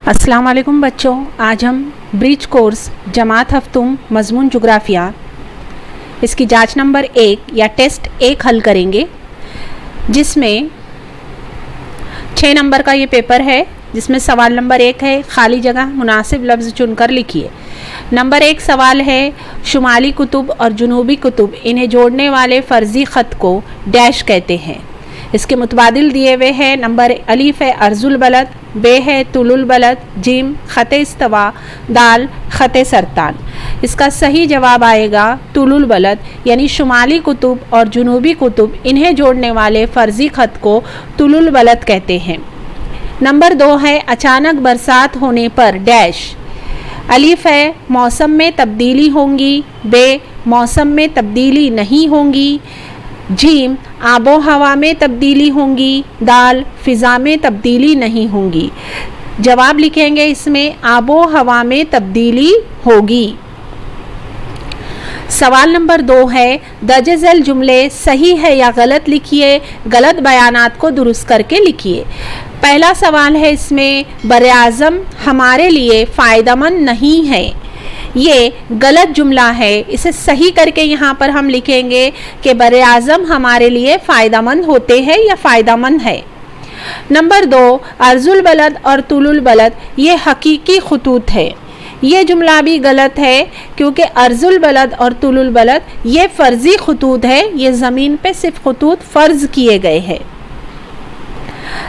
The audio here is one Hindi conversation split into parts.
अस्सलाम वालेकुम बच्चों, आज हम ब्रिज कोर्स जमात हफ्तुम मजमून जुग्राफिया इसकी जांच नंबर 1 या टेस्ट 1 हल करेंगे, जिसमें 6 नंबर का ये पेपर है। जिसमें सवाल नंबर 1 है खाली जगह मुनासिब लफ्ज़ चुनकर लिखिए। नंबर 1 सवाल है शुमाली कुतुब और जुनूबी कुतुब इन्हें जोड़ने वाले फ़र्ज़ी ख़त को डैश कहते हैं। इसके मुतबादिल दिए हुए हैं। नंबर अलीफ है अर्जुल बलद, बे है तुलुल बलद, जिम ख़त इस्तवा, दाल ख़त सरतान। इसका सही जवाब आएगा तुलुल बलद, यानी शुमाली कुतुब और जुनूबी कुतुब इन्हें जोड़ने वाले फ़र्ज़ी ख़त को तुलुल बलद कहते हैं। नंबर 2 है अचानक बरसात होने पर डैश। अलीफ है मौसम में तब्दीली होंगी, बे मौसम में तब्दीली नहीं होंगी, जीम आबो हवा में तब्दीली होंगी, दाल फ़िज़ा में तब्दीली नहीं होंगी। जवाब लिखेंगे इसमें आबो हवा में तब्दीली होगी। सवाल नंबर 2 है दर्ज झैल जुमले सही है या गलत लिखिए, गलत बयानात को दुरुस्त करके लिखिए। पहला सवाल है इसमें बर-ए-आज़म हमारे लिए फ़ायदेमंद नहीं है, ये गलत जुमला है। इसे सही करके यहाँ पर हम लिखेंगे कि बर-ए-आज़म हमारे लिए फ़ायदेमंद होते हैं या फ़ायदेमंद है। नंबर 2 अर्जुल बलद और तुलुल बलद ये हकीकी खतूत है। ये जुमला भी गलत है, क्योंकि अर्जुल बलद और तुलुल बलद ये फ़र्ज़ी खतूत है। ये ज़मीन पे सिर्फ खतूत फ़र्ज़ किए गए हैं।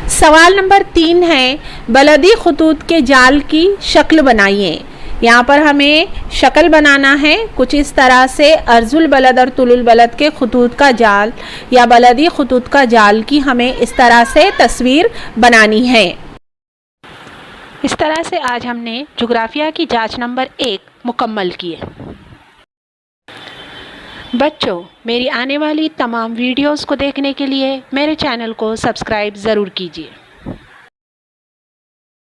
सवाल नंबर 3 है बलदी खतूत के जाल की शक्ल बनाइए। यहाँ पर हमें शक्ल बनाना है कुछ इस तरह से। अर्जुल बलद और तुलुल बलद के खतूत का जाल या बलदी खतूत का जाल की हमें इस तरह से तस्वीर बनानी है। इस तरह से आज हमने जुग्राफिया की जांच नंबर 1 मुकम्मल की है। बच्चों, मेरी आने वाली तमाम वीडियोस को देखने के लिए मेरे चैनल को सब्सक्राइब ज़रूर कीजिए।